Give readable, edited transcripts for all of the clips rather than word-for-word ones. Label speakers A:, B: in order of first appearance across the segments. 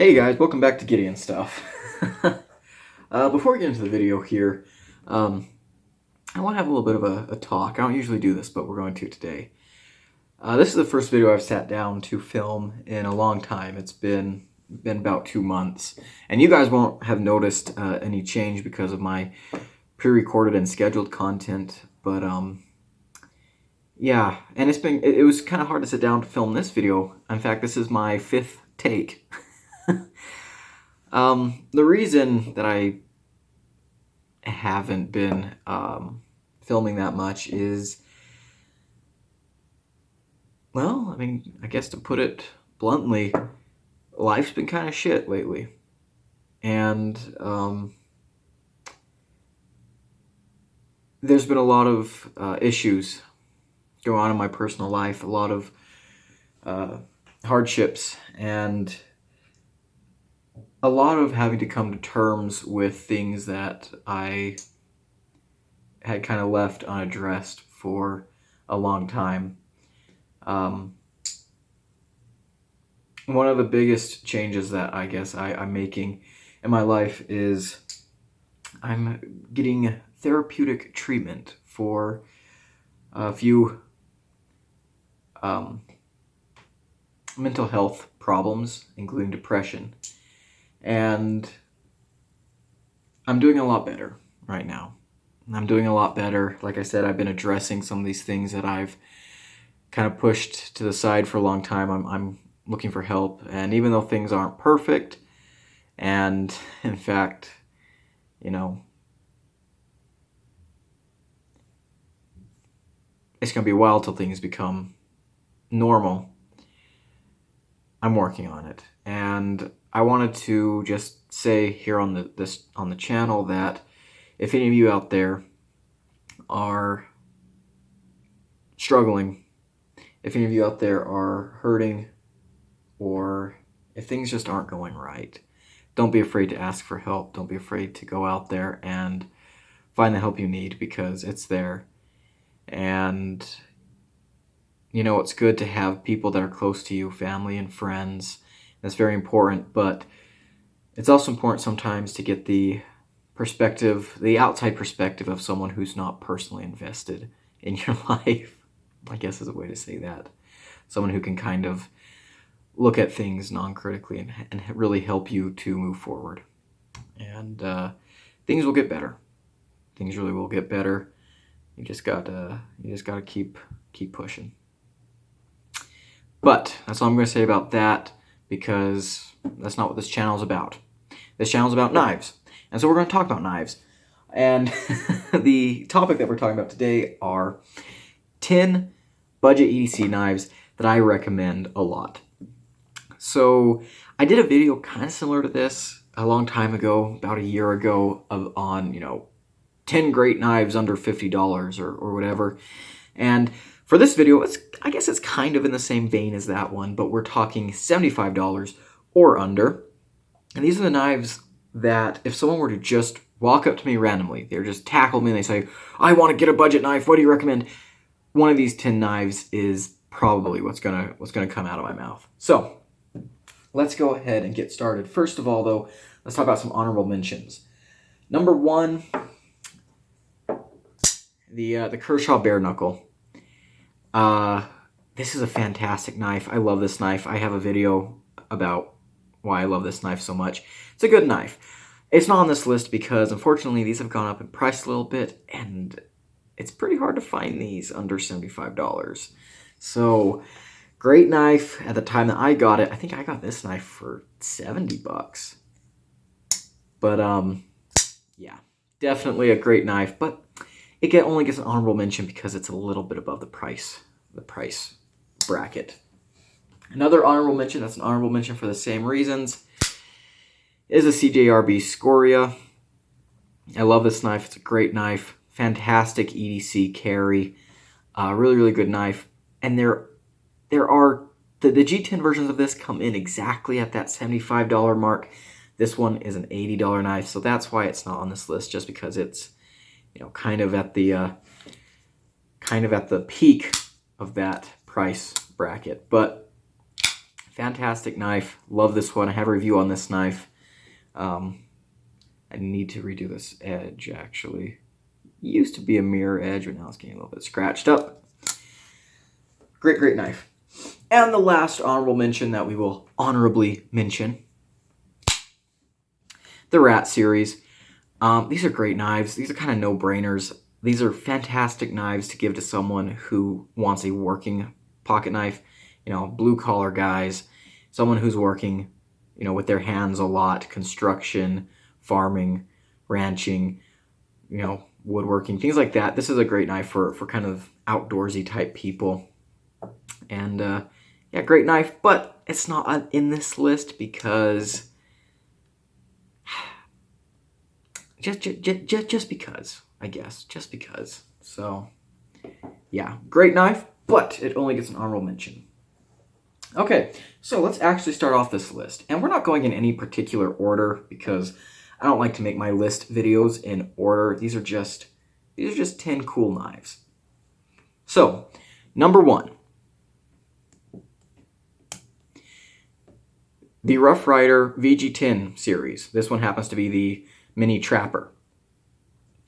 A: Hey guys, welcome back to Gideon Stuff. Before we get into the video here, I want to have a little bit of a talk. I don't usually do this, but we're going to today. This is the first video I've sat down to film in a long time. It's been about 2 months, and you guys won't have noticed any change because of my pre-recorded and scheduled content. But yeah, and it was kind of hard to sit down to film this video. In fact, this is my 5th take. The reason that I haven't been filming that much is, well, I guess to put it bluntly, life's been kind of shit lately. And there's been a lot of issues going on in my personal life, a lot of hardships, and a lot of having to come to terms with things that I had kind of left unaddressed for a long time. One of the biggest changes that I guess I'm making in my life is I'm getting therapeutic treatment for a few mental health problems, including depression. And I'm doing a lot better right now. I'm doing a lot better. Like I said, I've been addressing some of these things that I've kind of pushed to the side for a long time. I'm looking for help. And even though things aren't perfect, and in fact, it's going to be a while till things become normal, I'm working on it. And I wanted to just say here on the channel that if any of you out there are struggling, if any of you out there are hurting, or if things just aren't going right, don't be afraid to ask for help. Don't be afraid to go out there and find the help you need, because it's there. And it's good to have people that are close to you, family and friends. That's very important, but it's also important sometimes to get the outside perspective of someone who's not personally invested in your life, I guess is a way to say that. Someone who can kind of look at things non-critically and really help you to move forward. And things will get better. Things really will get better. You just gotta keep pushing. But that's all I'm going to say about that, because that's not what this channel is about. This channel is about knives. And so we're going to talk about knives. And the topic that we're talking about today are 10 budget EDC knives that I recommend a lot. So I did a video kind of similar to this a long time ago, about a year ago, on 10 great knives under $50 or whatever. And for this video, I guess it's kind of in the same vein as that one, but we're talking $75 or under. And these are the knives that if someone were to just walk up to me randomly, they're just tackle me and they say, I want to get a budget knife, what do you recommend? One of these 10 knives is probably what's gonna come out of my mouth. So let's go ahead and get started. First of all, though, let's talk about some honorable mentions. Number 1, the Kershaw Bare Knuckle. This is a fantastic knife. I love this knife. I have a video about why I love this knife so much. It's a good knife. It's not on this list because, unfortunately, these have gone up in price a little bit, and it's pretty hard to find these under $75. So, great knife. At the time that I got it, I think I got this knife for $70. But, yeah, definitely a great knife, but it only gets an honorable mention because it's a little bit above the price bracket. Another honorable mention, that's an honorable mention for the same reasons, is a CJRB Scoria. I love this knife. It's a great knife. Fantastic EDC carry. Really, really good knife. And there are, the G10 versions of this come in exactly at that $75 mark. This one is an $80 knife, so that's why it's not on this list, just because it's kind of at the peak of that price bracket. But fantastic knife. Love this one. I have a review on this knife. I need to redo this edge, actually. It used to be a mirror edge, but now it's getting a little bit scratched up. Great, great knife. And the last honorable mention that we will honorably mention, the Rat series. These are great knives. These are kind of no-brainers. These are fantastic knives to give to someone who wants a working pocket knife. You know, blue-collar guys, someone who's working, you know, with their hands a lot, construction, farming, ranching, you know, woodworking, things like that. This is a great knife for kind of outdoorsy type people. And yeah, great knife, but it's not in this list because just because, I guess, just because. So yeah, great knife, but it only gets an honorable mention. Okay, so let's actually start off this list. And we're not going in any particular order because I don't like to make my list videos in order. These are just 10 cool knives. So, number 1. The Rough Rider VG10 series. This one happens to be the Mini Trapper.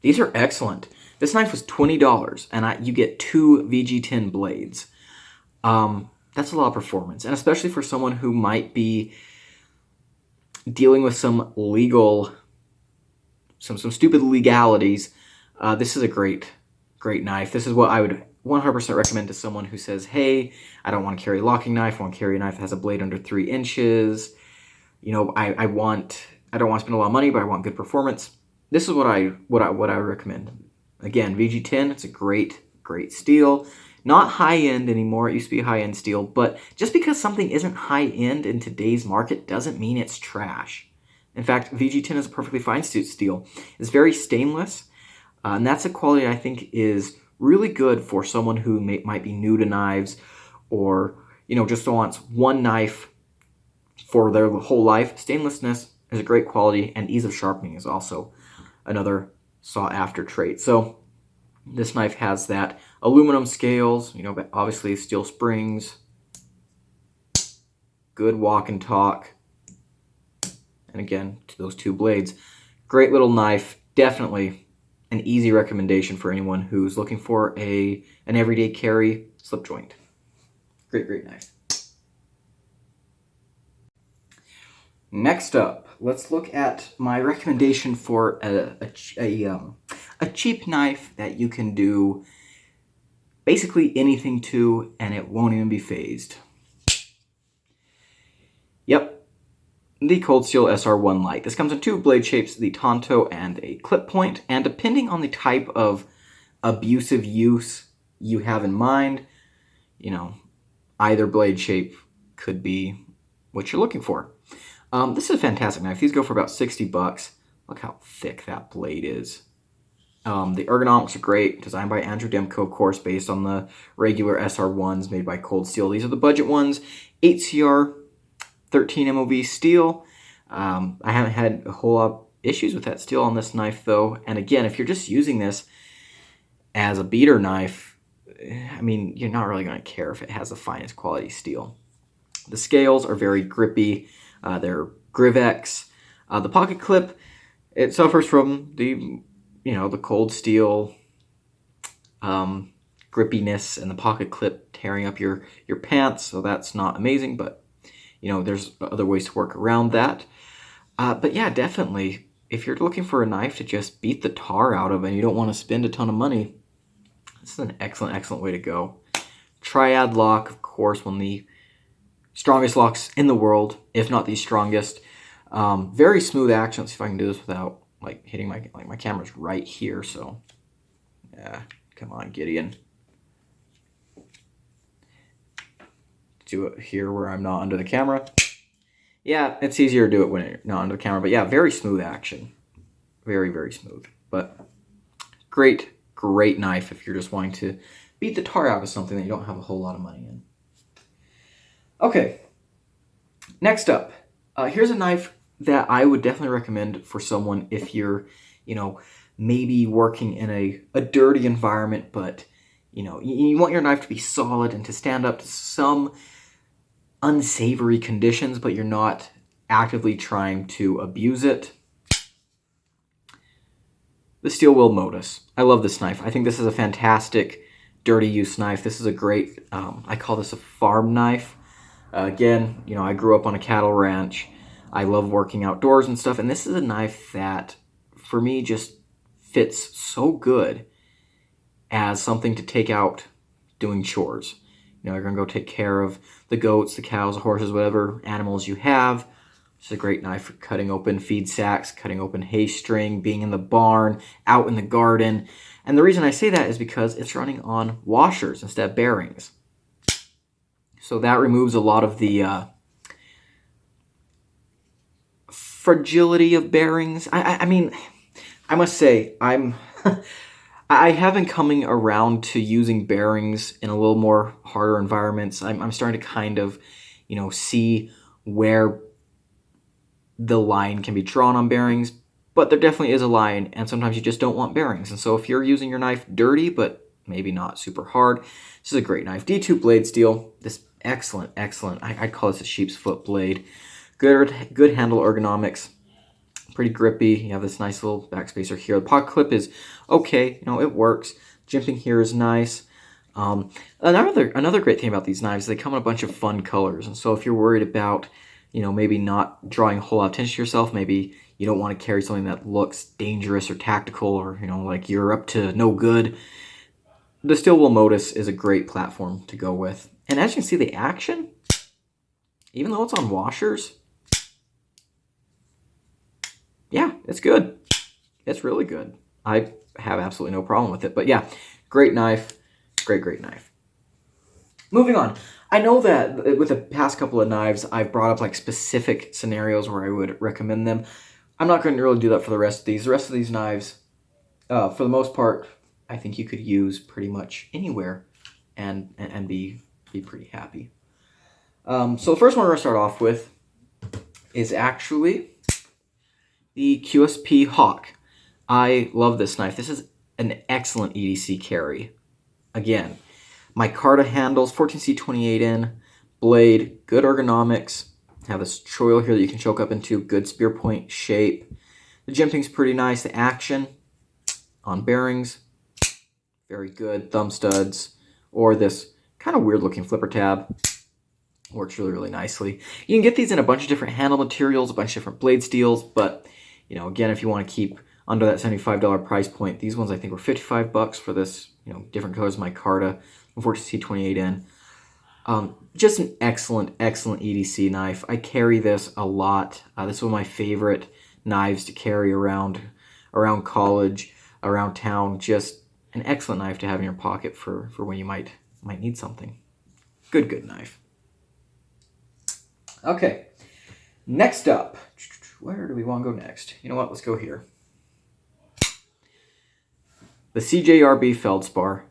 A: These are excellent. This knife was $20, and you get 2 VG10 blades. That's a lot of performance, and especially for someone who might be dealing with some stupid legalities. This is a great knife. This is what I would 100% recommend to someone who says, hey, I don't want to carry a locking knife. I want to carry a knife that has a blade under 3 inches. You know, I don't want to spend a lot of money, but I want good performance. This is what I recommend. Again, VG10, it's a great steel. Not high-end anymore. It used to be high-end steel, but just because something isn't high-end in today's market doesn't mean it's trash. In fact, VG10 is a perfectly fine steel. It's very stainless, and that's a quality I think is really good for someone who might be new to knives, or you know, just wants one knife for their whole life. Stainlessness is a great quality, and ease of sharpening is also another sought-after trait. So this knife has that. Aluminum scales, you know, but obviously steel springs, good walk and talk, and again, to those 2 blades. Great little knife, definitely an easy recommendation for anyone who's looking for an everyday carry slip joint. Great knife. Next up, let's look at my recommendation for a cheap knife that you can do basically anything to, and it won't even be phased. Yep, the Cold Steel SR1 Lite. This comes in 2 blade shapes, the Tonto and a clip point, and depending on the type of abusive use you have in mind, you know, either blade shape could be what you're looking for. This is a fantastic knife. These go for about $60. Look how thick that blade is. The ergonomics are great, designed by Andrew Demko, of course, based on the regular SR1s made by Cold Steel. These are the budget ones, 8CR, 13 MOV steel. I haven't had a whole lot of issues with that steel on this knife, though. And again, if you're just using this as a beater knife, I mean, you're not really going to care if it has the finest quality steel. The scales are very grippy. They're Grivex. The pocket clip, it suffers from the Cold Steel grippiness and the pocket clip tearing up your pants, so that's not amazing, but you know, there's other ways to work around that. But yeah, definitely, if you're looking for a knife to just beat the tar out of and you don't want to spend a ton of money, this is an excellent way to go. Triad lock, of course, one of the strongest locks in the world, if not the strongest. Very smooth action. Let's see if I can do this without like hitting my camera's right here, so yeah, come on, Gideon. Do it here where I'm not under the camera. Yeah, it's easier to do it when you're not under the camera, but yeah, very smooth action. Very smooth. But great knife if you're just wanting to beat the tar out of something that you don't have a whole lot of money in. Okay, next up, here's a knife that I would definitely recommend for someone if you're, you know, maybe working in a dirty environment, but, you know, you want your knife to be solid and to stand up to some unsavory conditions, but you're not actively trying to abuse it. The steel wheel modus. I love this knife. I think this is a fantastic dirty use knife. This is a great, I call this a farm knife. Again, you know, I grew up on a cattle ranch. I love working outdoors and stuff, and this is a knife that, for me, just fits so good as something to take out doing chores. You know, you're gonna go take care of the goats, the cows, the horses, whatever animals you have. It's a great knife for cutting open feed sacks, cutting open hay string, being in the barn, out in the garden. And the reason I say that is because it's running on washers instead of bearings. So that removes a lot of the fragility of bearings. I mean, I must say, I have been coming around to using bearings in a little more harder environments. I'm starting to kind of, you know, see where the line can be drawn on bearings, but there definitely is a line, and sometimes you just don't want bearings. And so if you're using your knife dirty, but maybe not super hard, this is a great knife. D2 blade steel, this excellent. I'd call this a sheep's foot blade. Good handle ergonomics, pretty grippy. You have this nice little backspacer here. The pocket clip is okay, you know, it works. Jimping here is nice. Another great thing about these knives is they come in a bunch of fun colors, and so if you're worried about, you know, maybe not drawing a whole lot of attention to yourself, maybe you don't want to carry something that looks dangerous or tactical, or, you know, like you're up to no good, the steel wheel modus is a great platform to go with. And as you can see, the action, even though it's on washers, yeah, it's good. It's really good. I have absolutely no problem with it. But yeah, great knife. Great knife. Moving on. I know that with the past couple of knives, I've brought up like specific scenarios where I would recommend them. I'm not going to really do that for the rest of these. The rest of these knives, for the most part, I think you could use pretty much anywhere and be pretty happy. So the first one we're going to start off with is actually the QSP Hawk. I love this knife. This is an excellent EDC carry. Again, micarta handles, 14C28N, blade, good ergonomics. Have this choil here that you can choke up into, good spear point shape. The jimping's pretty nice. The action on bearings, very good. Thumb studs, or this kind of weird looking flipper tab. Works really nicely. You can get these in a bunch of different handle materials, a bunch of different blade steels, but, you know, again, if you want to keep under that $75 price point, these ones I think were $55 for this, you know, different colors, micarta, 14C28N. Just an excellent EDC knife. I carry this a lot. This is one of my favorite knives to carry around college, around town. Just an excellent knife to have in your pocket for when you might need something. Good knife. Okay, next up, where do we want to go next? You know what, let's go here. The CJRB feldspar.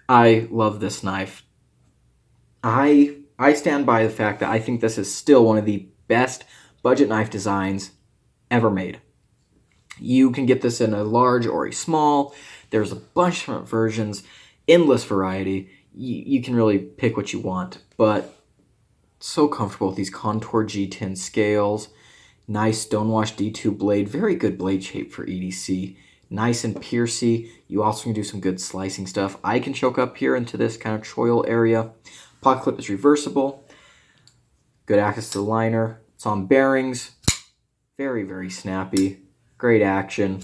A: I love this knife. I stand by the fact that I think this is still one of the best budget knife designs ever made. You can get this in a large or a small. There's a bunch of different versions, endless variety. You can really pick what you want, but so comfortable with these contour G10 scales. Nice stonewash D2 blade, very good blade shape for EDC. Nice and piercy. You also can do some good slicing stuff. I can choke up here into this kind of choil area. Pocket clip is reversible. Good access to the liner. It's on bearings. Very snappy. Great action.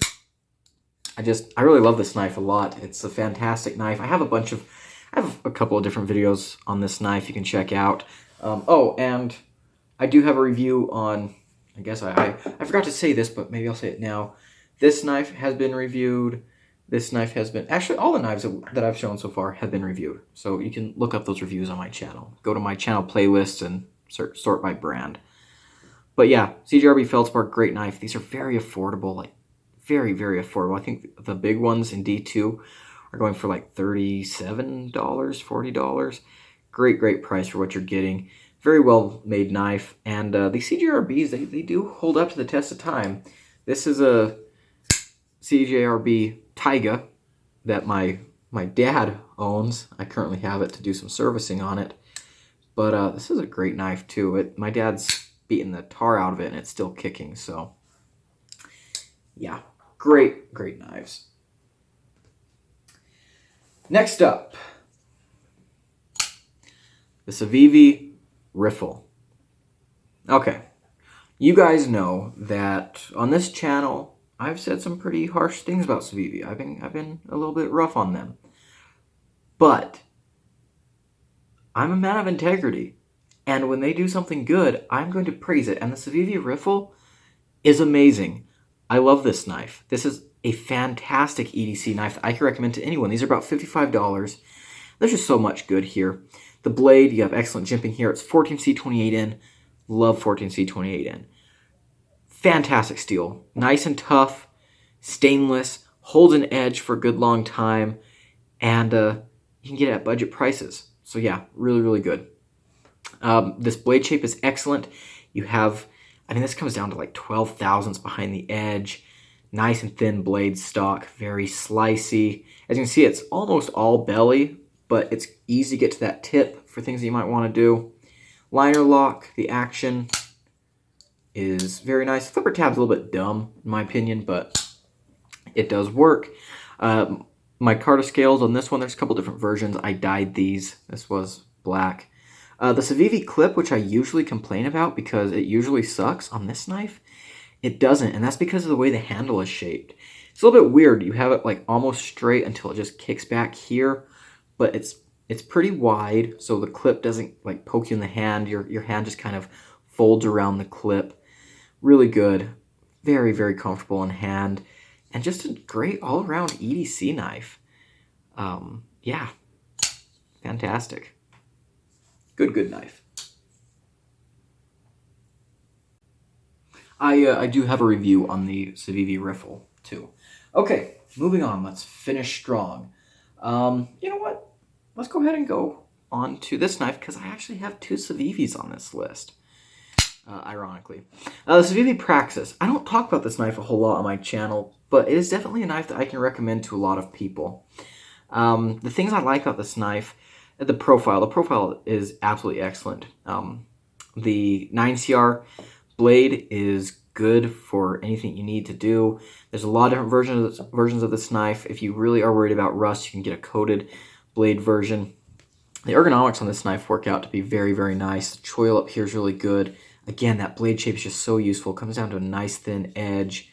A: I really love this knife a lot. It's a fantastic knife. I have a couple of different videos on this knife you can check out. Oh, and I do have a review on, I guess I forgot to say this, but maybe I'll say it now. This knife has been reviewed. This knife has been, actually all the knives that I've shown so far have been reviewed. So you can look up those reviews on my channel. Go to my channel playlists and sort by brand. But yeah, CJRB feldspar, great knife. These are very affordable, like very affordable. I think the big ones in D2 are going for like $37, $40. Great price for what you're getting. Very well made knife. And the CJRBs, they do hold up to the test of time. This is a CJRB Taiga that my dad owns. I currently have it to do some servicing on it. But this is a great knife too. My dad's beating the tar out of it and it's still kicking. So yeah, great knives. Next up, the CIVI riffle. Okay, you guys know that on this channel, I've said some pretty harsh things about CIVI. I've been a little bit rough on them. But I'm a man of integrity. And when they do something good, I'm going to praise it. And the CIVI riffle is amazing. I love this knife. This is a fantastic EDC knife that I can recommend to anyone. These are about $55. There's just so much good here. The blade, you have excellent jimping here. It's 14C28N. Love 14C28N. Fantastic steel. Nice and tough. Stainless. Holds an edge for a good long time. And you can get it at budget prices. So yeah, really good. This blade shape is excellent. You have, I mean, this comes down to like 12 thousandths behind the edge. Nice and thin blade stock. Very slicey. As you can see, it's almost all belly, but it's easy to get to that tip for things that you might want to do. Liner lock, the action is very nice. Flipper tab's a little bit dumb, in my opinion, but it does work. My Carta scales on this one, there's a couple different versions. I dyed these. This was black. The CIVI clip, which I usually complain about because it usually sucks, on this knife, it doesn't, and that's because of the way the handle is shaped. It's a little bit weird. You have it like almost straight until it just kicks back here, but it's pretty wide, so the clip doesn't like poke you in the hand. Your hand just kind of folds around the clip. Really good. Very comfortable in hand. And just a great all-around EDC knife. Yeah. Fantastic. Good knife. I do have a review on the CIVI riffle, too. Okay, moving on. Let's finish strong. You know what? Let's go ahead and go on to this knife, because I actually have two CIVIs on this list. Ironically. The CIVI Praxis. I don't talk about this knife a whole lot on my channel, but it is definitely a knife that I can recommend to a lot of people. The things I like about this knife, the profile is absolutely excellent. The 9CR blade is good for anything you need to do. There's a lot of different versions of this knife. If you really are worried about rust, you can get a coated blade version. The ergonomics on this knife work out to be very nice. The choil up here is really good. Again, that blade shape is just so useful. It comes down to a nice thin edge.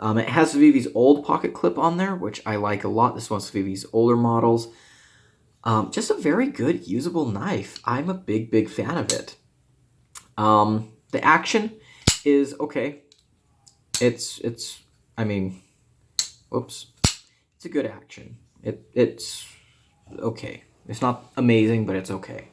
A: It has CIVI's old pocket clip on there, which I like a lot. This one's CIVI's older models. Just a very good, usable knife. I'm a big fan of it. The action is okay. I mean, whoops. It's a good action. It's okay. It's not amazing, but it's okay.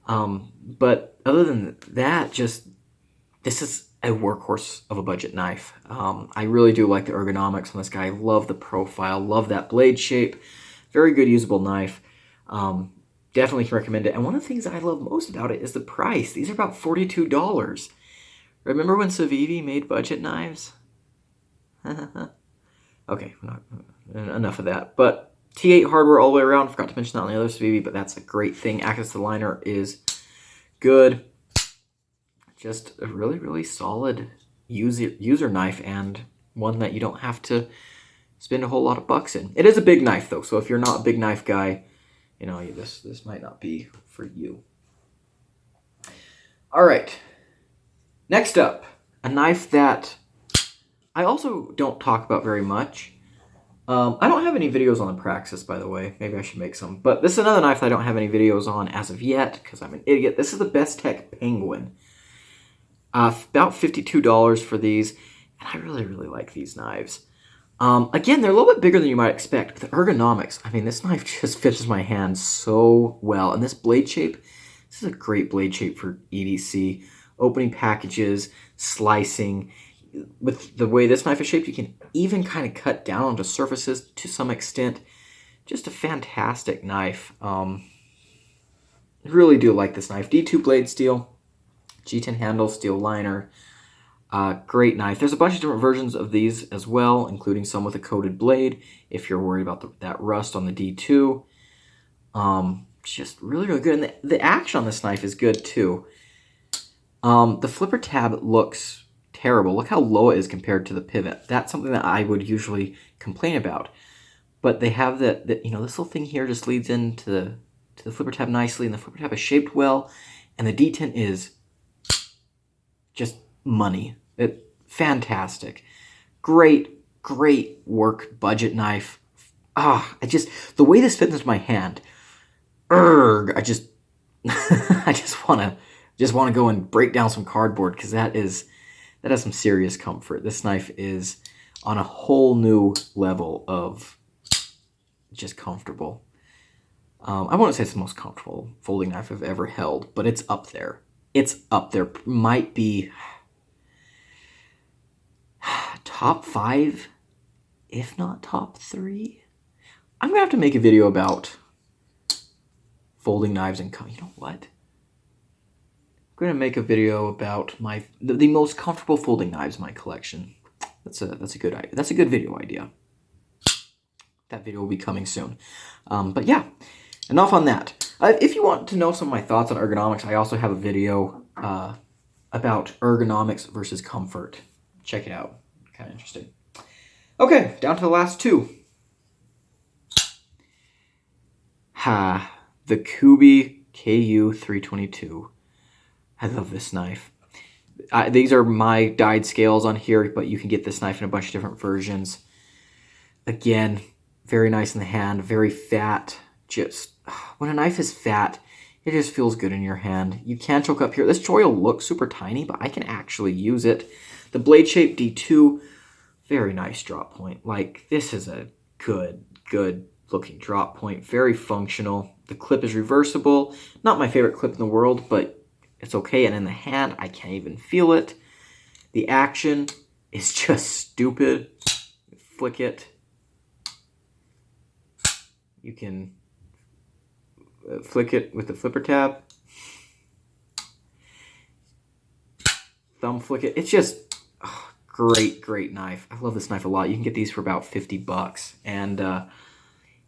A: But other than that, this is a workhorse of a budget knife. I really do like the ergonomics on this guy. I love the profile, love that blade shape. Very good usable knife. Definitely can recommend it. And one of the things I love most about it is the price. These are about $42. Remember when CIVI made budget knives? Okay, enough of that. But T8 hardware all the way around. Forgot to mention that on the other CIVI, but that's a great thing. Access to the liner is good. Just a really solid user knife, and one that you don't have to spend a whole lot of bucks in. It is a big knife though, so if you're not a big knife guy, you know, this might not be for you. All right. Next up, a knife that I also don't talk about very much. I don't have any videos on the Praxis, by the way. Maybe I should make some. But this is another knife that I don't have any videos on as of yet, because I'm an idiot. This is the Best Tech Penguin. About $52 for these, and I really like these knives. Again, they're a little bit bigger than you might expect. But the ergonomics, I mean, this knife just fits my hand so well. And this blade shape, this is a great blade shape for EDC. Opening packages, slicing. With the way this knife is shaped, you can even kind of cut down onto surfaces to some extent. Just a fantastic knife. Really do like this knife. D2 blade steel, G10 handle, steel liner. Great knife. There's a bunch of different versions of these as well, including some with a coated blade if you're worried about that rust on the D2. just really, really good. And the action on this knife is good too. The flipper tab looks terrible. Look how low it is compared to the pivot. That's something that I would usually complain about. But they have this little thing here just leads into the flipper tab nicely, and the flipper tab is shaped well, and the detent is just money. Fantastic. Great work budget knife. The way this fits into my hand, I just want to go and break down some cardboard, because that has some serious comfort. This knife is on a whole new level of just comfortable. I wouldn't say it's the most comfortable folding knife I've ever held, but it's up there. Might be top 5, if not top 3. I'm gonna have to make a video about folding knives and you know what? I'm gonna make a video about the most comfortable folding knives in my collection. That's a good idea. That's a good video idea. That video will be coming soon. But yeah, enough on that. If you want to know some of my thoughts on ergonomics, I also have a video about ergonomics versus comfort. Check it out. Kind of interesting. Okay, down to the last 2. The CIVI KU322. I love this knife. These are my dyed scales on here, but you can get this knife in a bunch of different versions. Again, very nice in the hand, very fat. Just, when a knife is fat, it just feels good in your hand. You can choke up here. This choil looks super tiny, but I can actually use it. The blade shape D2, very nice drop point. Like, this is a good looking drop point. Very functional. The clip is reversible. Not my favorite clip in the world, but it's okay. And in the hand, I can't even feel it. The action is just stupid. Flick it. You can flick it with the flipper tab. Thumb flick it. It's just great knife. I love this knife a lot. You can get these for about $50. And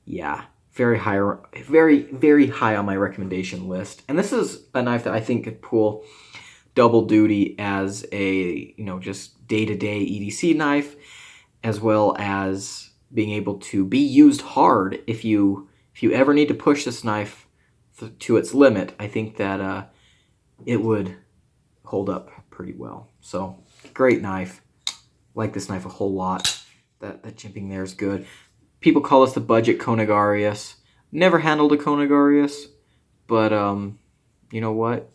A: yeah, very high on my recommendation list. And this is a knife that I think could pull double duty as a, just day-to-day EDC knife, as well as being able to be used hard if you ever need to push this knife to its limit. I think that it would hold up pretty well. So, great knife. Like this knife a whole lot. That jimping there is good. People call this the budget Conagarius. Never handled a Conagarius, but you know what?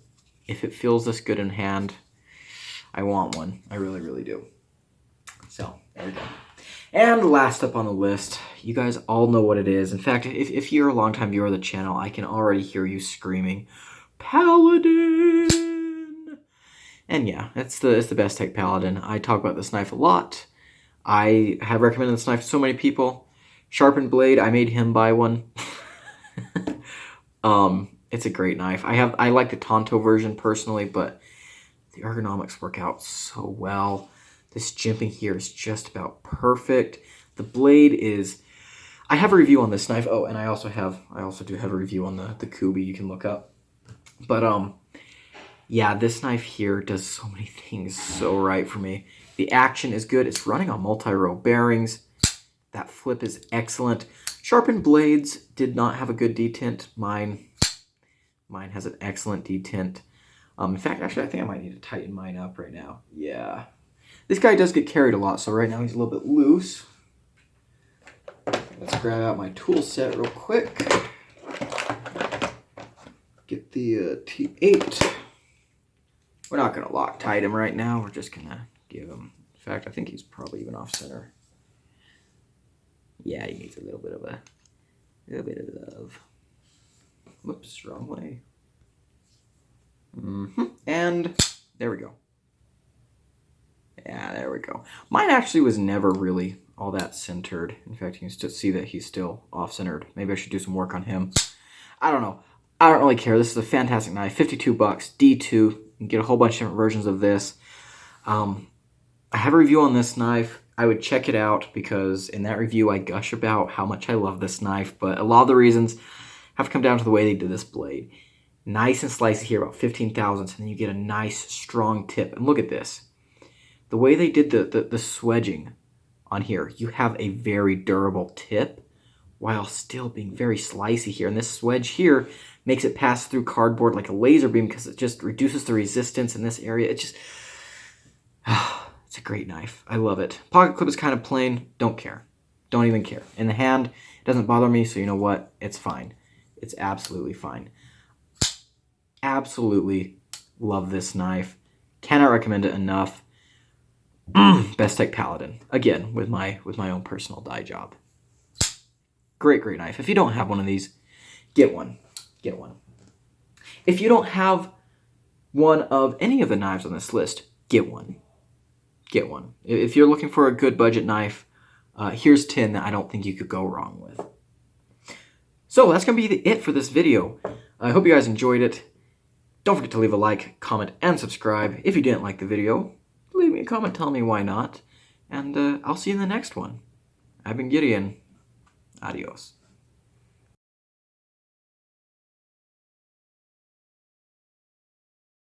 A: If it feels this good in hand, I want one. I really do. So, there we go. And last up on the list, you guys all know what it is. In fact, if you're a longtime viewer of the channel, I can already hear you screaming, Paladin! And yeah, it's the best tech Paladin. I talk about this knife a lot. I have recommended this knife to so many people. Sharpened blade, I made him buy one. It's a great knife. I like the Tonto version personally, but the ergonomics work out so well. This jimping here is just about perfect. The blade is... I have a review on this knife. Oh, and I also do have a review on the CIVI you can look up. But yeah, this knife here does so many things so right for me. The action is good. It's running on multi-row bearings. That flip is excellent. Sharpened blades did not have a good detent. Mine has an excellent detent. In fact, actually, I think I might need to tighten mine up right now. Yeah. This guy does get carried a lot, so right now he's a little bit loose. Let's grab out my tool set real quick. Get the T8. We're not going to Loctite him right now. We're just going to give him... In fact, I think he's probably even off center. Yeah, he needs a little bit of love. Whoops, wrong way. And there we go. Yeah, there we go. Mine actually was never really all that centered. In fact, you can see that he's still off-centered. Maybe I should do some work on him. I don't know. I don't really care. This is a fantastic knife. $52. D2. You can get a whole bunch of different versions of this. I have a review on this knife. I would check it out because in that review I gush about how much I love this knife. But a lot of the reasons have to come down to the way they did this blade. Nice and slicey here, about 15 thousandths, and then you get a nice strong tip. And look at this. The way they did the swedging on here, you have a very durable tip while still being very slicey here. And this swedge here makes it pass through cardboard like a laser beam because it just reduces the resistance in this area. It just, it's a great knife. I love it. Pocket clip is kind of plain. Don't care. Don't even care. In the hand, it doesn't bother me, so you know what? It's fine. It's absolutely fine. Absolutely love this knife. Cannot recommend it enough. Bestech Paladin. Again, with my own personal dye job. Great knife. If you don't have one of these, get one. Get one. If you don't have one of any of the knives on this list, get one. Get one. If you're looking for a good budget knife, here's 10 that I don't think you could go wrong with. So that's going to be it for this video. I hope you guys enjoyed it. Don't forget to leave a like, comment, and subscribe. If you didn't like the video, leave me a comment telling me why not. And I'll see you in the next one. I've been Gideon. Adios.